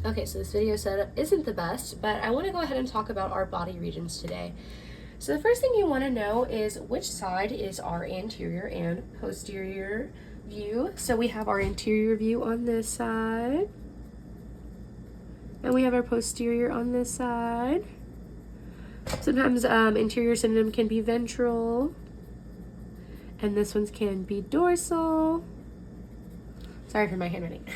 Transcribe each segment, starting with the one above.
Okay, so this video setup isn't the best, but I want to go ahead and talk about our body regions today. So the first thing you want to know is which side is our anterior and posterior view. So we have our anterior view on this side, and we have our posterior on this side. Sometimes anterior synonym can be ventral, and this one's can be dorsal. Sorry for my handwriting.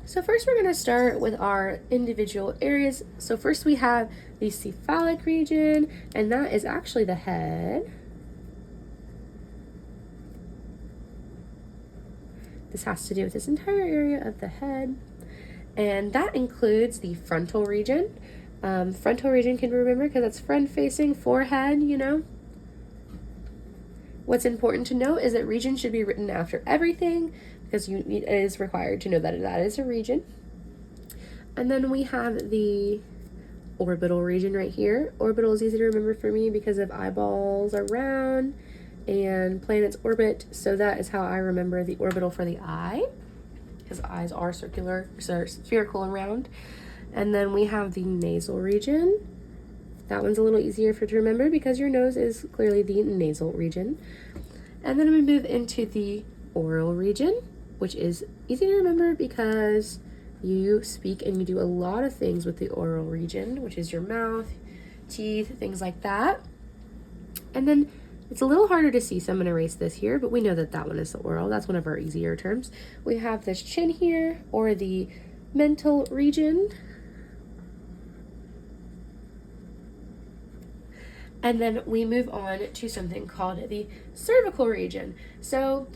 So first we're going to start with our individual areas. So first we have the cephalic region, and that is actually the head. This has to do with this entire area of the head. And that includes the frontal region. Frontal region can remember because it's front-facing, forehead, you know. What's important to note is that region should be written after everything because it is required to know that that is a region. And then we have the orbital region right here. Orbital is easy to remember for me because of eyeballs are round and planets orbit. So that is how I remember the orbital for the eye, because eyes are circular, so spherical and round. And then we have the nasal region. That one's a little easier to remember because your nose is clearly the nasal region. And then we move into the oral region, which is easy to remember because you speak and you do a lot of things with the oral region, which is your mouth, teeth, things like that. And then it's a little harder to see, so I'm going to erase this here, but we know that that one is the oral. That's one of our easier terms. We have this chin here, or the mental region. And then we move on to something called the cervical region. So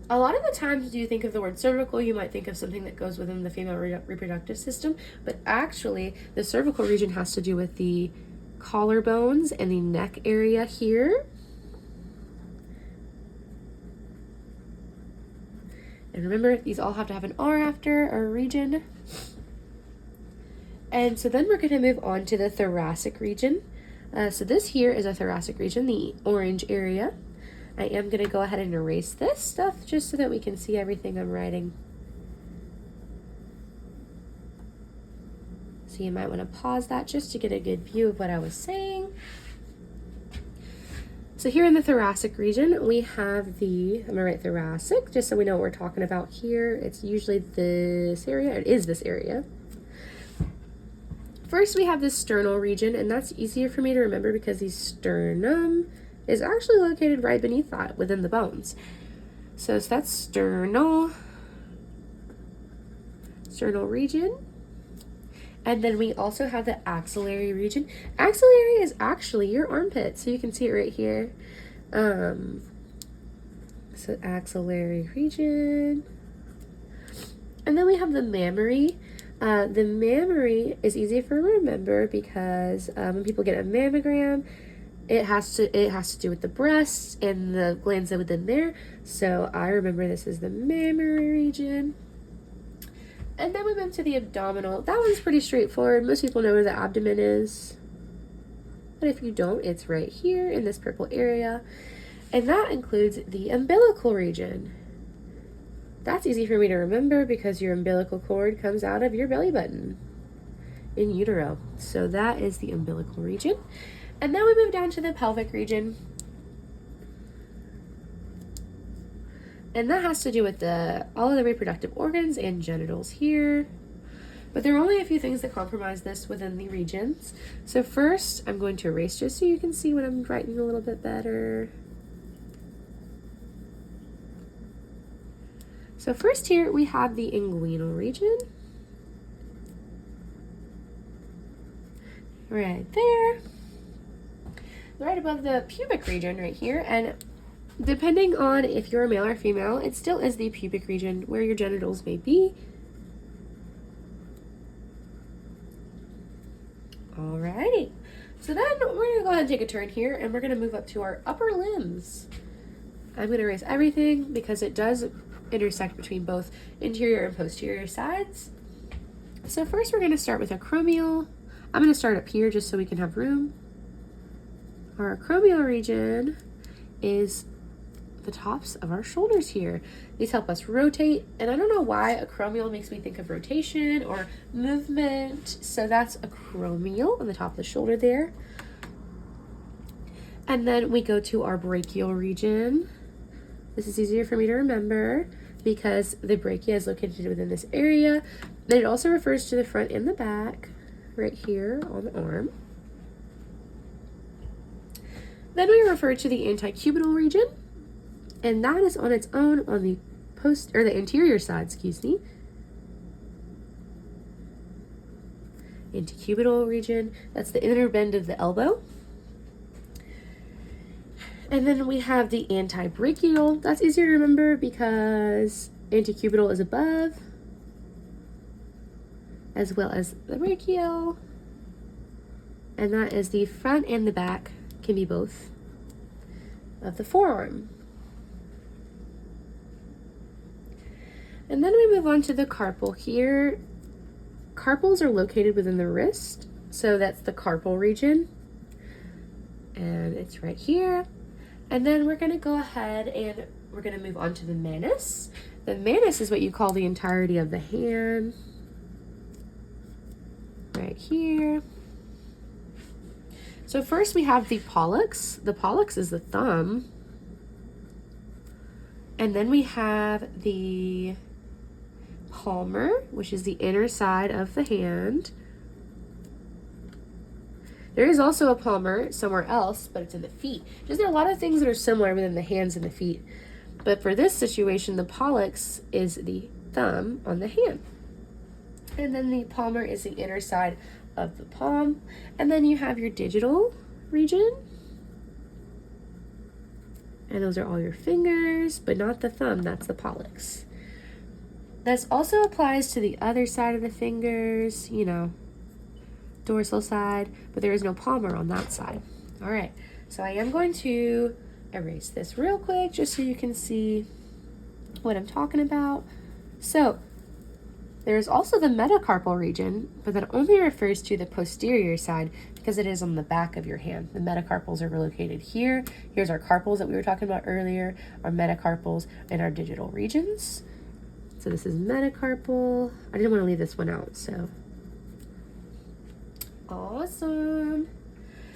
a lot of the times when you think of the word cervical, you might think of something that goes within the female reproductive system, but actually the cervical region has to do with the collarbones and the neck area here. And remember, these all have to have an R after, or region. And so then we're going to move on to the thoracic region. So this here is a thoracic region, the orange area. I am going to go ahead and erase this stuff just so that we can see everything I'm writing. So you might want to pause that just to get a good view of what I was saying. So here in the thoracic region, we have I'm going to write thoracic just so we know what we're talking about here. It's usually this area. It is this area. First, we have the sternal region, and that's easier for me to remember because the sternum is actually located right beneath that, within the bones. So that's sternal region. And then we also have the axillary region. Axillary is actually your armpit, so you can see it right here. So axillary region. And then we have the mammary. The mammary is easy for me to remember because when people get a mammogram, it has to do with the breasts and the glands that within there. So I remember this is the mammary region. And then we move to the abdominal. That one's pretty straightforward. Most people know where the abdomen is. But if you don't, it's right here in this purple area. And that includes the umbilical region. That's easy for me to remember because your umbilical cord comes out of your belly button in utero. So that is the umbilical region. And then we move down to the pelvic region. And that has to do with all of the reproductive organs and genitals here. But there are only a few things that compromise this within the regions. So first, I'm going to erase just so you can see what I'm writing a little bit better. So first here we have the inguinal region. Right there. Right above the pubic region right here. And depending on if you're a male or female, it still is the pubic region where your genitals may be. Alrighty. So then we're going to go ahead and take a turn here and we're going to move up to our upper limbs. I'm going to erase everything because it does intersect between both interior and posterior sides. So first we're going to start with acromial. I'm going to start up here just so we can have room. Our acromial region is the tops of our shoulders here. These help us rotate, and I don't know why acromial makes me think of rotation or movement, so that's acromial on the top of the shoulder there. And then we go to our brachial region. This is easier for me to remember because the brachia is located within this area. Then it also refers to the front and the back right here on the arm. Then we refer to the antecubital region, and that is on its own on the the anterior side, excuse me. Antecubital region, that's the inner bend of the elbow. And then we have the antebrachial. That's easier to remember because antecubital is above, as well as the brachial. And that is the front and the back, can be both, of the forearm. And then we move on to the carpal here. Carpals are located within the wrist, so that's the carpal region. And it's right here. And then we're going to go ahead and we're going to move on to the manus. The manus is what you call the entirety of the hand. Right here. So first we have the pollex. The pollex is the thumb. And then we have the palmar, which is the inner side of the hand. There is also a palmar somewhere else, but it's in the feet. Just there are a lot of things that are similar within the hands and the feet. But for this situation, the pollex is the thumb on the hand. And then the palmar is the inner side of the palm. And then you have your digital region. And those are all your fingers, but not the thumb, that's the pollex. This also applies to the other side of the fingers, you know, dorsal side, but there is no palmar on that side. All right, so I am going to erase this real quick just so you can see what I'm talking about. So there's also the metacarpal region, but that only refers to the posterior side because it is on the back of your hand. The metacarpals are located here. Here's our carpals that we were talking about earlier, our metacarpals and our digital regions. So this is metacarpal. I didn't want to leave this one out, so awesome.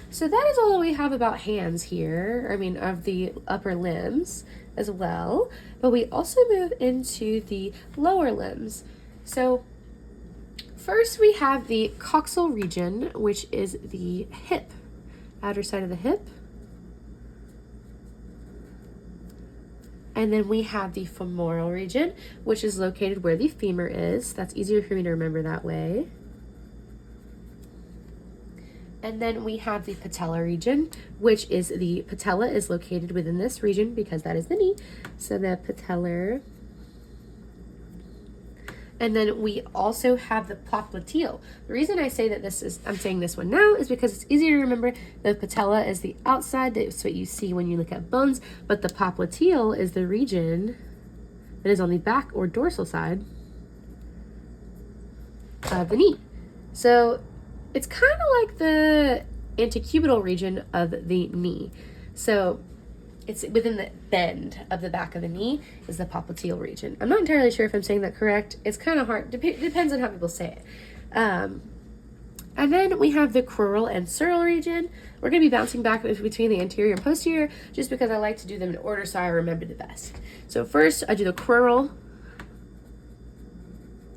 So that is all that we have about hands here. I mean, of the upper limbs as well. But we also move into the lower limbs. So first we have the coxal region, which is the hip, outer side of the hip. And then we have the femoral region, which is located where the femur is. That's easier for me to remember that way. And then we have the patellar region, which is the patella is located within this region because that is the knee. So the patellar. And then we also have the popliteal. The reason I say that I'm saying this one now is because it's easier to remember. The patella is the outside, that's what you see when you look at bones, but the popliteal is the region that is on the back or dorsal side of the knee. So it's kind of like the antecubital region of the knee. So it's within the bend of the back of the knee is the popliteal region. I'm not entirely sure if I'm saying that correct. It's kind of hard. Depends on how people say it. And then we have the crural and sural region. We're going to be bouncing back between the anterior and posterior just because I like to do them in order so I remember the best. So first I do the crural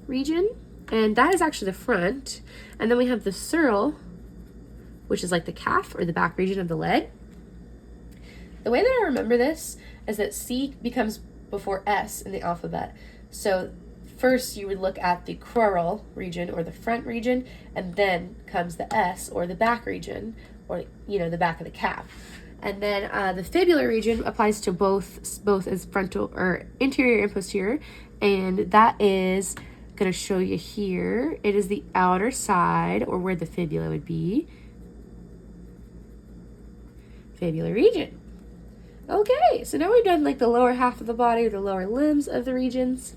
region, and that is actually the front. And then we have the sural, which is like the calf or the back region of the leg. The way that I remember this is that C becomes before S in the alphabet. So first you would look at the crural region or the front region, and then comes the S or the back region, or the back of the calf. And then the fibular region applies to both as frontal or interior and posterior, and that is going to show you here. It is the outer side or where the fibula would be. Fibular region. Okay, so now we've done like the lower half of the body, or the lower limbs of the regions.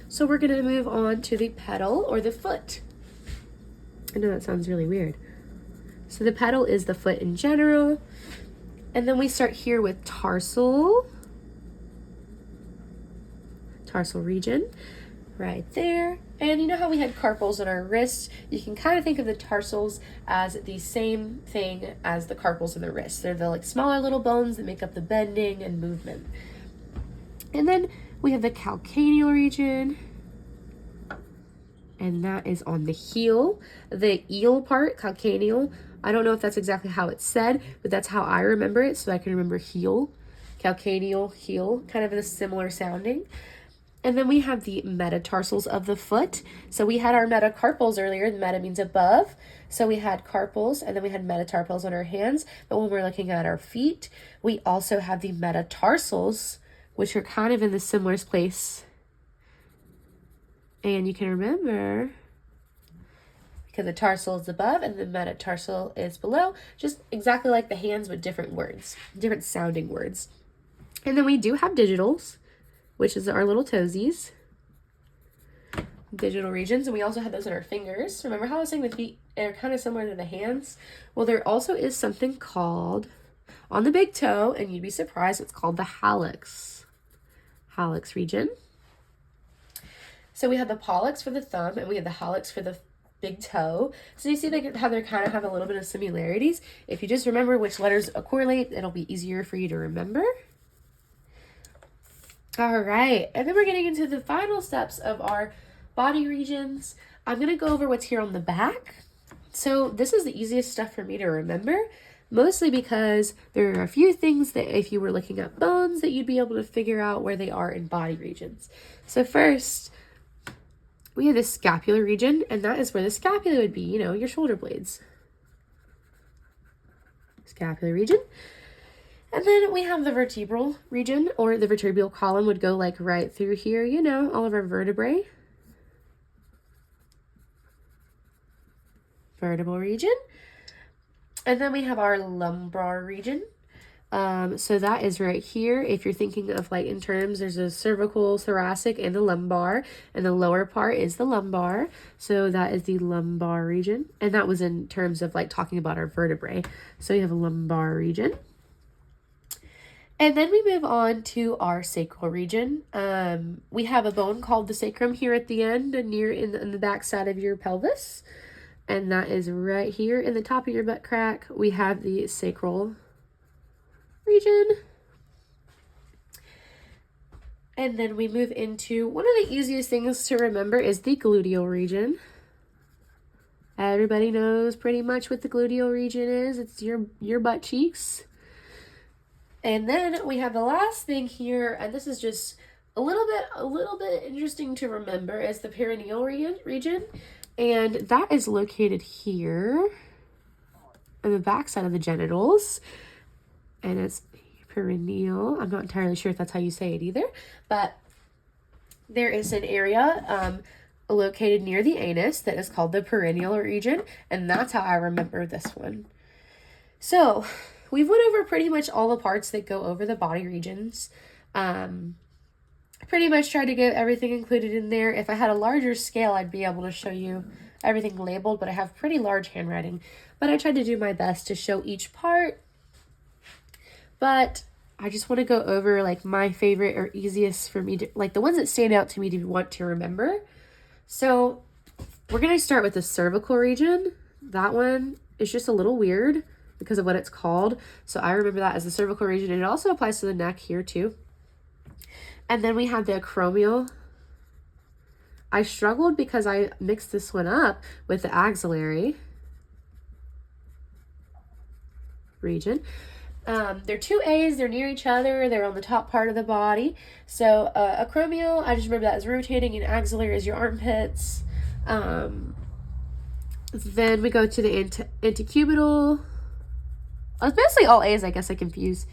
So we're going to move on to the pedal or the foot. I know that sounds really weird. So the pedal is the foot in general. And then we start here with tarsal region right there. And you know how we had carpals on our wrists? You can kind of think of the tarsals as the same thing as the carpals in the wrist. They're the like smaller little bones that make up the bending and movement. And then we have the calcaneal region, and that is on the heel. The eel part, calcaneal, I don't know if that's exactly how it's said, but that's how I remember it, so I can remember heel, calcaneal, heel, kind of a similar sounding. And then we have the metatarsals of the foot. So we had our metacarpals earlier. Meta means above. So we had carpals, and then we had metatarpals on our hands. But when we're looking at our feet, we also have the metatarsals, which are kind of in the similar place. And you can remember, because the tarsal is above and the metatarsal is below, just exactly like the hands, but different words, different sounding words. And then we do have digitals, which is our little toesies, digital regions, and we also have those in our fingers. Remember how I was saying the feet are kind of similar to the hands? Well, there also is something called, on the big toe, and you'd be surprised, it's called the hallux region. So we have the pollex for the thumb, and we have the hallux for the big toe. So you see how they kind of have a little bit of similarities. If you just remember which letters correlate, it'll be easier for you to remember. All right, and then we're getting into the final steps of our body regions. I'm going to go over what's here on the back. So this is the easiest stuff for me to remember, mostly because there are a few things that if you were looking at bones that you'd be able to figure out where they are in body regions. So first, we have the scapular region, and that is where the scapula would be, you know, your shoulder blades. Scapular region. And then we have the vertebral region, or the vertebral column would go like right through here, you know, all of our vertebrae. Vertebral region. And then we have our lumbar region. So that is right here. If you're thinking of like in terms, there's a cervical, thoracic, and a lumbar, and the lower part is the lumbar. So that is the lumbar region. And that was in terms of like talking about our vertebrae. So you have a lumbar region. And then we move on to our sacral region. We have a bone called the sacrum here at the end, near in the back side of your pelvis. And that is right here in the top of your butt crack. We have the sacral region. And then we move into one of the easiest things to remember is the gluteal region. Everybody knows pretty much what the gluteal region is. It's your butt cheeks. And then we have the last thing here, and this is just a little bit interesting to remember, is the perineal region. And that is located here on the back side of the genitals. And it's perineal. I'm not entirely sure if that's how you say it either, but there is an area located near the anus that is called the perineal region, and that's how I remember this one. So we've went over pretty much all the parts that go over the body regions. Pretty much tried to get everything included in there. If I had a larger scale, I'd be able to show you everything labeled, but I have pretty large handwriting. But I tried to do my best to show each part. But I just want to go over like my favorite or easiest for me to, like the ones that stand out to me to want to remember. So we're going to start with the cervical region. That one is just a little weird because of what it's called. So I remember that as the cervical region, and it also applies to the neck here too. And then we have the acromial. I struggled because I mixed this one up with the axillary region. They're two A's, they're near each other, they're on the top part of the body. So acromial, I just remember that as rotating, and axillary is your armpits. Then we go to the antecubital. It's basically all A's, I guess I confuse.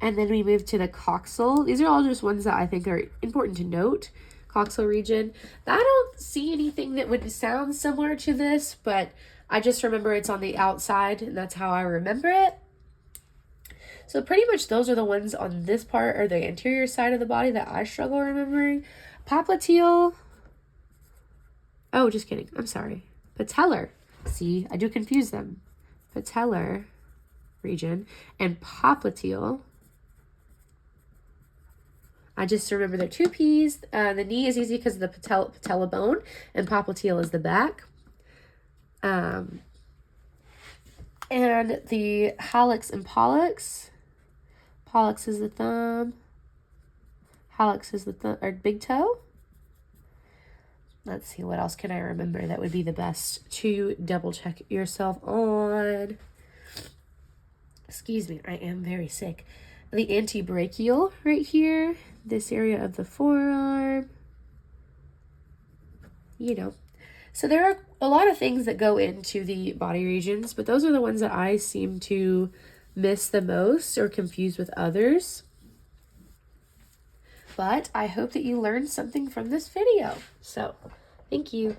And then we move to the coxal. These are all just ones that I think are important to note. Coxal region. I don't see anything that would sound similar to this, but I just remember it's on the outside, and that's how I remember it. So pretty much those are the ones on this part, or the anterior side of the body, that I struggle remembering. Popliteal. Oh, just kidding. I'm sorry. Patellar. See, I do confuse them. Patellar region, and popliteal. I just remember they're two P's. The knee is easy because of the patella bone, and popliteal is the back. And the hallux and pollux. Pollux is the thumb. Hallux is the big toe. Let's see, what else can I remember that would be the best to double check yourself on? Excuse me, I am very sick. The antebrachial right here, this area of the forearm. You know, so there are a lot of things that go into the body regions, but those are the ones that I seem to miss the most or confuse with others. But I hope that you learned something from this video. So, thank you.